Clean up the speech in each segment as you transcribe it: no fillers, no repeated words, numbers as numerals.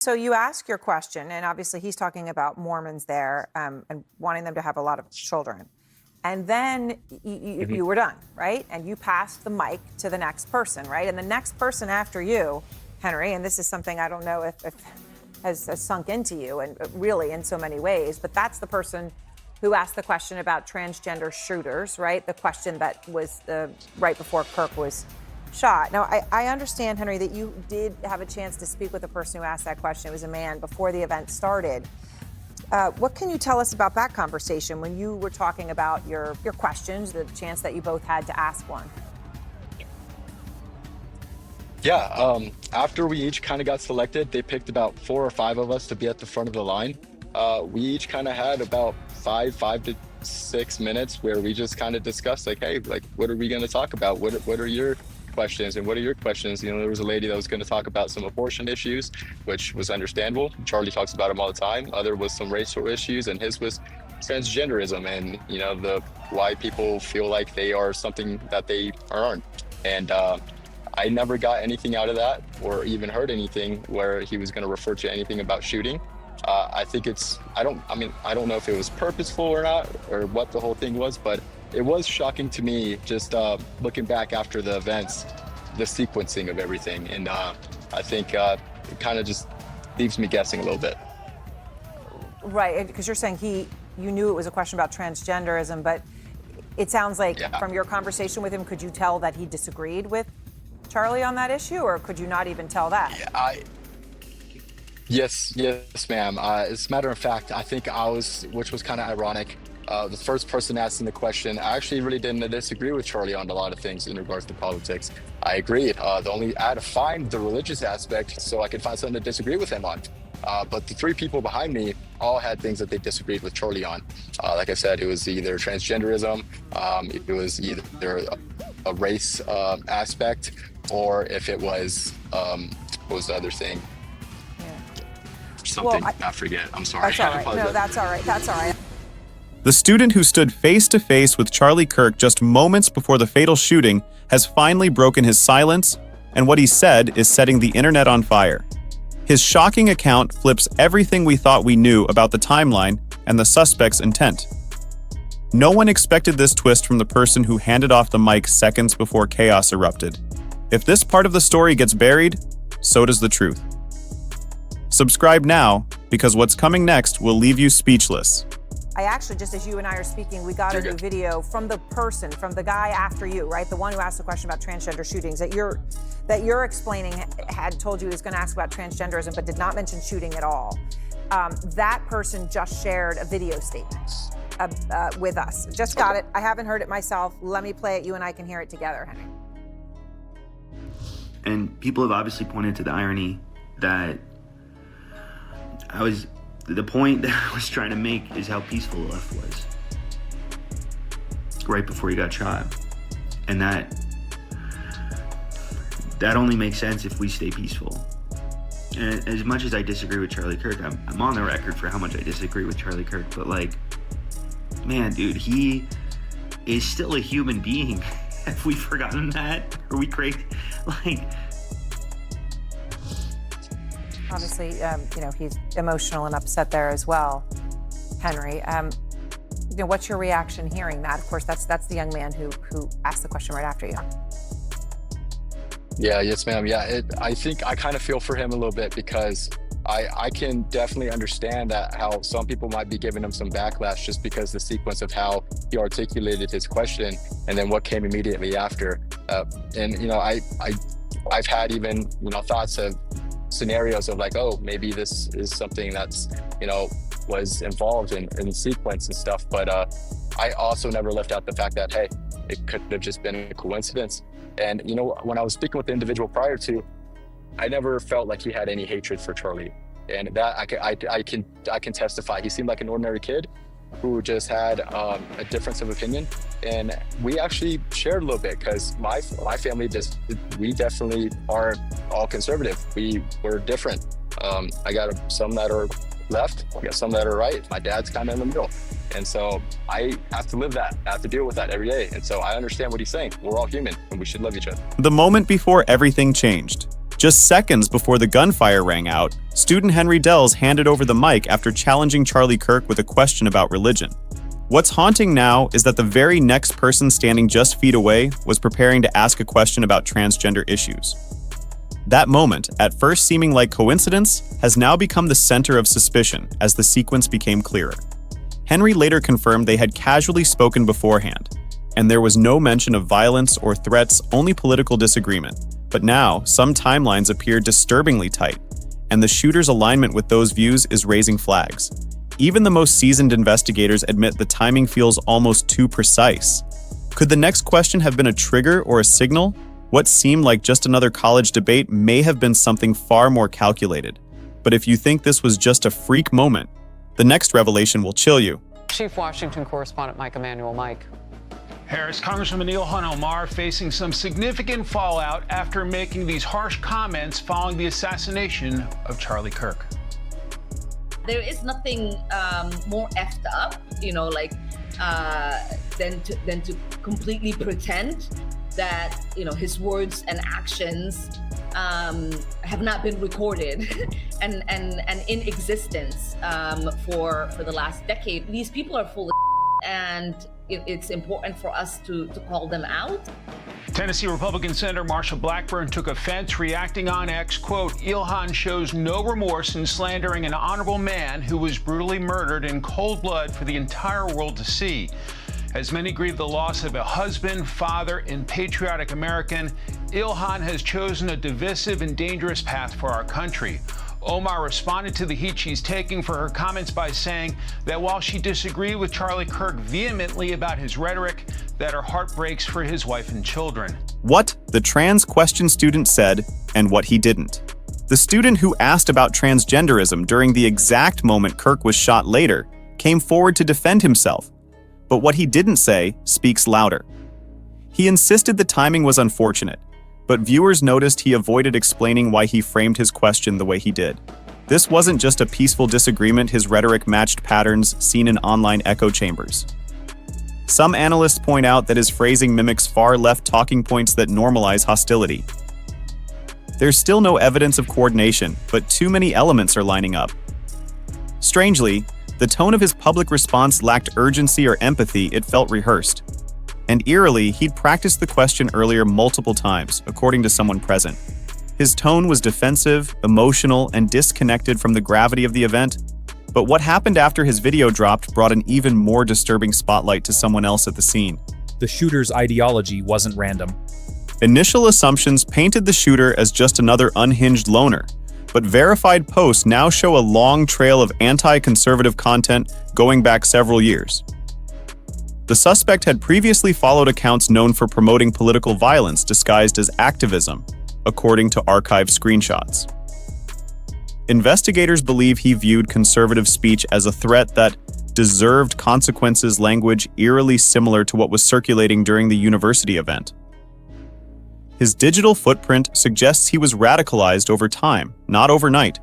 So you ask your question, and obviously he's talking about Mormons there and wanting them to have a lot of children. And then you were done, right? And you passed the mic to the next person, right? And the next person after you, Henry, and this is something I don't know if has sunk into you, and really in so many ways, but that's the person who asked the question about transgender shooters, right? The question that was right before Kirk was shot. Now, I understand, Henry, that you did have a chance to speak with the person who asked that question. It was a man before the event started. What can you tell us about that conversation when you were talking about your questions, the chance that you both had to ask one? Yeah, after we each kind of got selected, they picked about 4 or 5 of us to be at the front of the line. We each kind of had about 5 to 6 minutes where we just kind of discussed, like, hey, like, what are we going to talk about? What are your questions and what are your questions? You know, there was a lady that was going to talk about some abortion issues, which was understandable. Charlie talks about them all the time. Other was some racial issues, and his was transgenderism and, you know, the why people feel like they are something that they aren't. And I never got anything out of that or even heard anything where he was going to refer to anything about shooting. I think I don't know if it was purposeful or not, or what the whole thing was, but it was shocking to me just looking back after the events, the sequencing of everything. And I think it kind of just leaves me guessing a little bit. Right, because you're saying you knew it was a question about transgenderism, but it sounds like from your conversation with him, could you tell that he disagreed with Charlie on that issue, or could you not even tell that? Yes, ma'am. As a matter of fact, I think which was kind of ironic, the first person asking the question, I actually really didn't disagree with Charlie on a lot of things in regards to politics. I agreed. I had to find the religious aspect so I could find something to disagree with him on. But the 3 people behind me all had things that they disagreed with Charlie on. Like I said, it was either transgenderism, it was either a race aspect, or if it was, what was the other thing? Something, I forget. I'm sorry. That's all right. No, that's all right. That's all right. The student who stood face to face with Charlie Kirk just moments before the fatal shooting has finally broken his silence, and what he said is setting the internet on fire. His shocking account flips everything we thought we knew about the timeline and the suspect's intent. No one expected this twist from the person who handed off the mic seconds before chaos erupted. If this part of the story gets buried, so does the truth. Subscribe now, because what's coming next will leave you speechless. I actually, just as you and I are speaking, we got a new video from the guy after you, right? The one who asked the question about transgender shootings that you're explaining had told you he was going to ask about transgenderism, but did not mention shooting at all. That person just shared a video statement with us. Just got it. I haven't heard it myself. Let me play it. You and I can hear it together, Henry. And people have obviously pointed to the irony that the point that I was trying to make is how peaceful the left was right before he got shot. And that only makes sense if we stay peaceful. And as much as I disagree with Charlie Kirk, I'm on the record for how much I disagree with Charlie Kirk, but like, man, dude, he is still a human being. Have we forgotten that? Are we crazy? Like, obviously, he's emotional and upset there as well, Henry. What's your reaction hearing that? Of course, that's the young man who asked the question right after you. Yeah, yes, ma'am. Yeah, I think I kind of feel for him a little bit, because I can definitely understand that how some people might be giving him some backlash just because the sequence of how he articulated his question and then what came immediately after. And I've had even thoughts of scenarios of like, oh, maybe this is something that's was involved in sequence and stuff, but I also never left out the fact that, hey, it could have just been a coincidence. And when I was speaking with the individual prior to, I never felt like he had any hatred for Charlie, and that I can testify. He seemed like an ordinary kid who just had a difference of opinion, and we actually shared a little bit, because my family we definitely aren't all conservative. We were different. I got some that are left, I got some that are right. My dad's kind of in the middle, and so I have to live that. I have to deal with that every day, and so I understand what he's saying. We're all human, and we should love each other. The moment before everything changed. Just seconds before the gunfire rang out, student Henry Dells handed over the mic after challenging Charlie Kirk with a question about religion. What's haunting now is that the very next person standing just feet away was preparing to ask a question about transgender issues. That moment, at first seeming like coincidence, has now become the center of suspicion as the sequence became clearer. Henry later confirmed they had casually spoken beforehand, and there was no mention of violence or threats, only political disagreement. But now, some timelines appear disturbingly tight, and the shooter's alignment with those views is raising flags. Even the most seasoned investigators admit the timing feels almost too precise. Could the next question have been a trigger or a signal? What seemed like just another college debate may have been something far more calculated. But if you think this was just a freak moment, the next revelation will chill you. Chief Washington correspondent Mike Emanuel. Mike. Harris, Congressman Ilhan Omar facing some significant fallout after making these harsh comments following the assassination of Charlie Kirk. There is nothing more effed up, than to completely pretend that his words and actions have not been recorded and in existence for the last decade. These people are full of and it's important for us to call them out. Tennessee Republican Senator Marsha Blackburn took offense, reacting on X, quote, "Ilhan shows no remorse in slandering an honorable man who was brutally murdered in cold blood for the entire world to see. As many grieve the loss of a husband, father, and patriotic American, Ilhan has chosen a divisive and dangerous path for our country." Omar responded to the heat she's taking for her comments by saying that while she disagreed with Charlie Kirk vehemently about his rhetoric, that her heart breaks for his wife and children. What the trans question student said and what he didn't. The student who asked about transgenderism during the exact moment Kirk was shot later came forward to defend himself. But what he didn't say speaks louder. He insisted the timing was unfortunate, but viewers noticed he avoided explaining why he framed his question the way he did. This wasn't just a peaceful disagreement, his rhetoric matched patterns seen in online echo chambers. Some analysts point out that his phrasing mimics far-left talking points that normalize hostility. There's still no evidence of coordination, but too many elements are lining up. Strangely, the tone of his public response lacked urgency or empathy, it felt rehearsed. And eerily, he'd practiced the question earlier multiple times, according to someone present. His tone was defensive, emotional, and disconnected from the gravity of the event. But what happened after his video dropped brought an even more disturbing spotlight to someone else at the scene. The shooter's ideology wasn't random. Initial assumptions painted the shooter as just another unhinged loner, but verified posts now show a long trail of anti-conservative content going back several years. The suspect had previously followed accounts known for promoting political violence disguised as activism, according to archived screenshots. Investigators believe he viewed conservative speech as a threat that deserved consequences, language eerily similar to what was circulating during the university event. His digital footprint suggests he was radicalized over time, not overnight.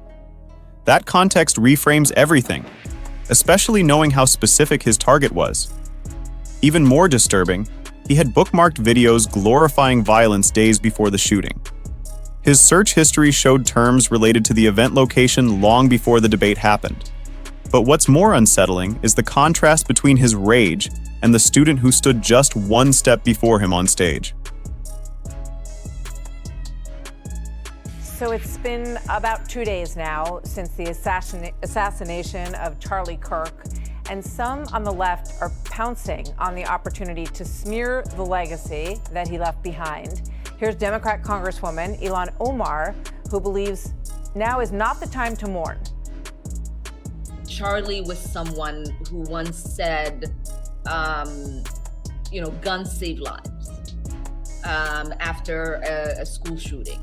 That context reframes everything, especially knowing how specific his target was. Even more disturbing, he had bookmarked videos glorifying violence days before the shooting. His search history showed terms related to the event location long before the debate happened. But what's more unsettling is the contrast between his rage and the student who stood just one step before him on stage. So it's been about 2 days now since the assassination of Charlie Kirk, and some on the left are pouncing on the opportunity to smear the legacy that he left behind. Here's Democrat Congresswoman Ilhan Omar, who believes now is not the time to mourn. Charlie was someone who once said, guns save lives after a school shooting.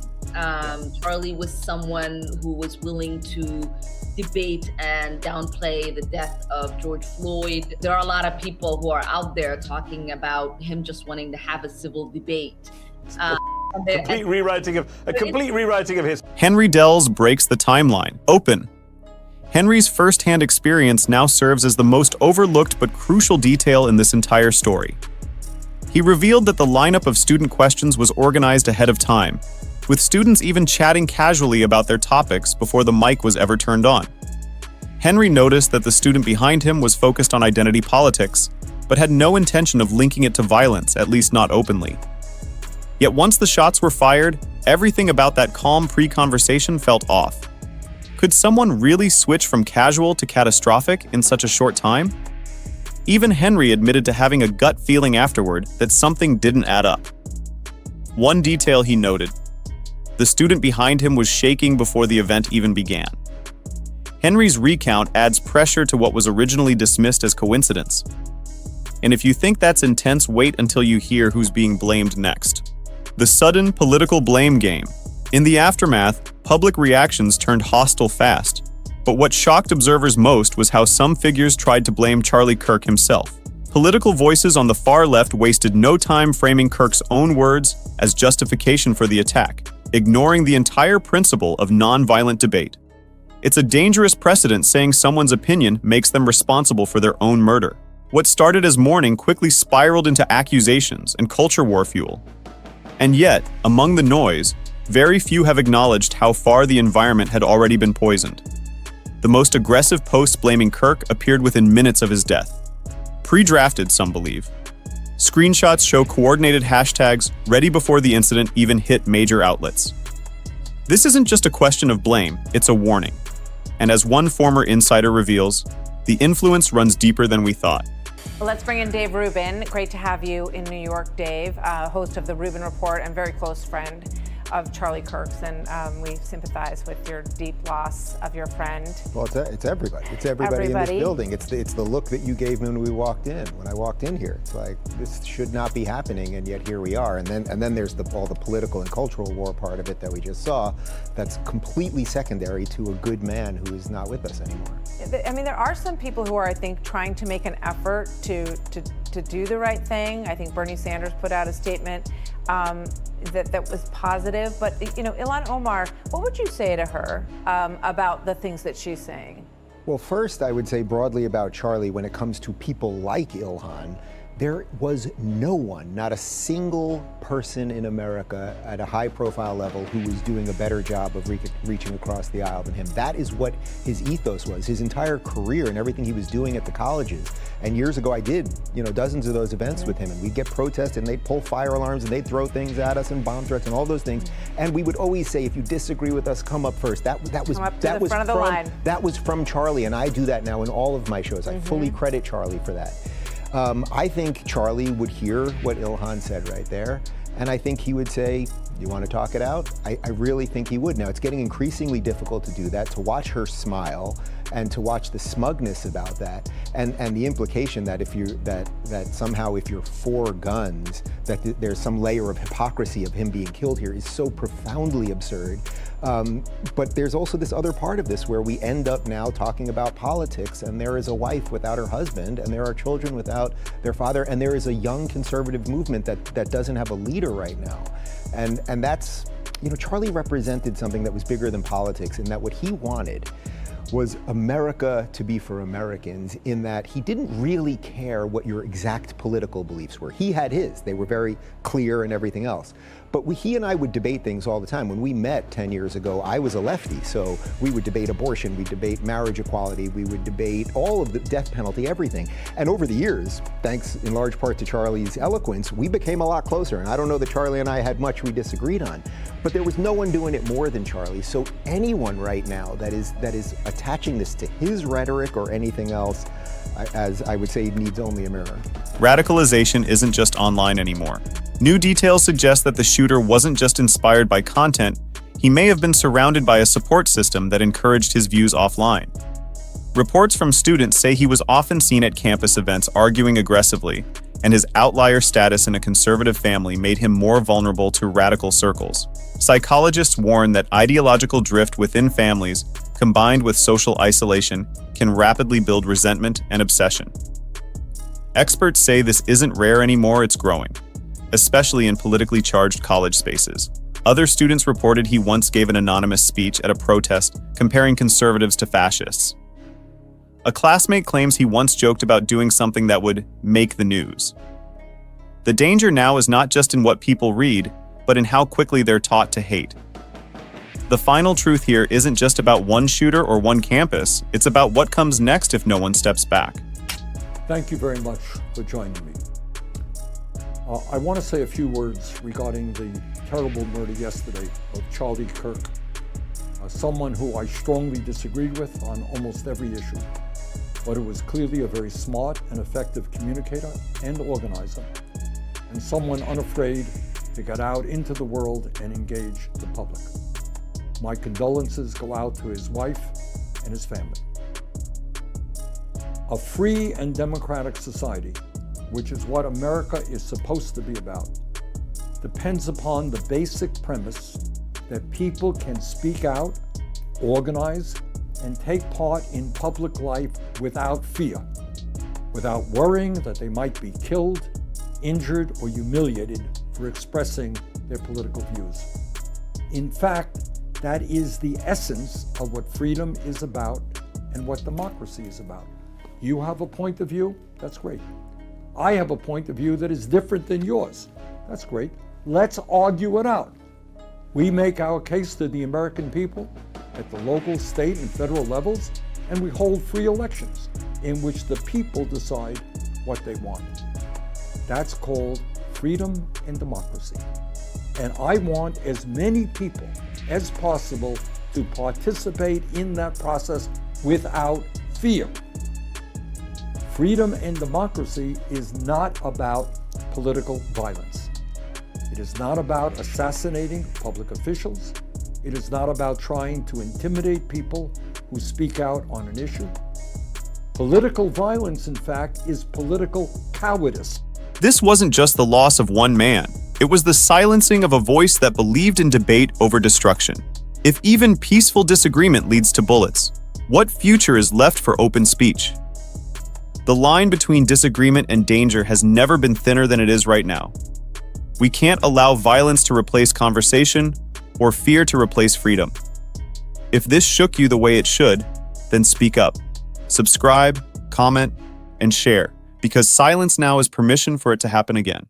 Charlie was someone who was willing to debate and downplay the death of George Floyd. There are a lot of people who are out there talking about him just wanting to have a civil debate. Complete rewriting of his. Henry Dells breaks the timeline. Open. Henry's first-hand experience now serves as the most overlooked but crucial detail in this entire story. He revealed that the lineup of student questions was organized ahead of time, with students even chatting casually about their topics before the mic was ever turned on. Henry noticed that the student behind him was focused on identity politics, but had no intention of linking it to violence, at least not openly. Yet once the shots were fired, everything about that calm pre-conversation felt off. Could someone really switch from casual to catastrophic in such a short time? Even Henry admitted to having a gut feeling afterward that something didn't add up. One detail he noted: the student behind him was shaking before the event even began. Henry's recount adds pressure to what was originally dismissed as coincidence. And if you think that's intense, wait until you hear who's being blamed next. The sudden political blame game. In the aftermath, public reactions turned hostile fast. But what shocked observers most was how some figures tried to blame Charlie Kirk himself. Political voices on the far left wasted no time framing Kirk's own words as justification for the attack, ignoring the entire principle of nonviolent debate. It's a dangerous precedent saying someone's opinion makes them responsible for their own murder. What started as mourning quickly spiraled into accusations and culture war fuel. And yet, among the noise, very few have acknowledged how far the environment had already been poisoned. The most aggressive posts blaming Kirk appeared within minutes of his death. Pre-drafted, some believe. Screenshots show coordinated hashtags ready before the incident even hit major outlets. This isn't just a question of blame, it's a warning. And as one former insider reveals, the influence runs deeper than we thought. Well, let's bring in Dave Rubin. Great to have you in New York, Dave, host of the Rubin Report and very close friend of Charlie Kirk's, and we sympathize with your deep loss of your friend. Well, it's everybody. It's everybody in this building. It's the look that you gave me when we walked in. When I walked in here, it's like this should not be happening, and yet here we are. And then there's all the political and cultural war part of it that we just saw. That's completely secondary to a good man who is not with us anymore. I mean, there are some people who are, I think, trying to make an effort to do the right thing. I think Bernie Sanders put out a statement that was positive. But, you know, Ilhan Omar, what would you say to her about the things that she's saying? Well, first, I would say broadly about Charlie, when it comes to people like Ilhan, there was no one, not a single person in America at a high-profile level who was doing a better job of reaching across the aisle than him. That is what his ethos was, his entire career and everything he was doing at the colleges. And years ago, I did, dozens of those events with him, and we'd get protests, and they'd pull fire alarms, and they'd throw things at us, and bomb threats, and all those things. And we would always say, if you disagree with us, come up first. That was from Charlie, and I do that now in all of my shows. I fully credit Charlie for that. I think Charlie would hear what Ilhan said right there, and I think he would say, you want to talk it out? I really think he would. Now, it's getting increasingly difficult to do that, to watch her smile and to watch the smugness about that, and the implication that that somehow if you're for guns, that there's some layer of hypocrisy of him being killed here is so profoundly absurd. But there's also this other part of this where we end up now talking about politics, and there is a wife without her husband, and there are children without their father, and there is a young conservative movement that doesn't have a leader right now. And that's, Charlie represented something that was bigger than politics, in that what he wanted was America to be for Americans, in that he didn't really care what your exact political beliefs were. He had his. They were very clear and everything else. But he and I would debate things all the time. When we met 10 years ago, I was a lefty, so we would debate abortion, we'd debate marriage equality, we would debate all of the death penalty, everything. And over the years, thanks in large part to Charlie's eloquence, we became a lot closer. And I don't know that Charlie and I had much we disagreed on, but there was no one doing it more than Charlie. So anyone right now that is attaching this to his rhetoric or anything else, as I would say, needs only a mirror. Radicalization isn't just online anymore. New details suggest that the shooter wasn't just inspired by content, he may have been surrounded by a support system that encouraged his views offline. Reports from students say he was often seen at campus events arguing aggressively, and his outlier status in a conservative family made him more vulnerable to radical circles. Psychologists warn that ideological drift within families, combined with social isolation, can rapidly build resentment and obsession. Experts say this isn't rare anymore, it's growing, especially in politically charged college spaces. Other students reported he once gave an anonymous speech at a protest comparing conservatives to fascists. A classmate claims he once joked about doing something that would make the news. The danger now is not just in what people read, but in how quickly they're taught to hate. The final truth here isn't just about one shooter or one campus, it's about what comes next if no one steps back. Thank you very much for joining me. I want to say a few words regarding the terrible murder yesterday of Charlie Kirk, someone who I strongly disagreed with on almost every issue, but who was clearly a very smart and effective communicator and organizer, and someone unafraid to get out into the world and engage the public. My condolences go out to his wife and his family. A free and democratic society, which is what America is supposed to be about, depends upon the basic premise that people can speak out, organize, and take part in public life without fear, without worrying that they might be killed, injured, or humiliated for expressing their political views. In fact, that is the essence of what freedom is about and what democracy is about. You have a point of view, that's great. I have a point of view that is different than yours, that's great. Let's argue it out. We make our case to the American people at the local, state, and federal levels, and we hold free elections in which the people decide what they want. That's called freedom and democracy. And I want as many people as possible to participate in that process without fear. Freedom and democracy is not about political violence. It is not about assassinating public officials. It is not about trying to intimidate people who speak out on an issue. Political violence, in fact, is political cowardice. This wasn't just the loss of one man. It was the silencing of a voice that believed in debate over destruction. If even peaceful disagreement leads to bullets, what future is left for open speech? The line between disagreement and danger has never been thinner than it is right now. We can't allow violence to replace conversation or fear to replace freedom. If this shook you the way it should, then speak up. Subscribe, comment, and share, because silence now is permission for it to happen again.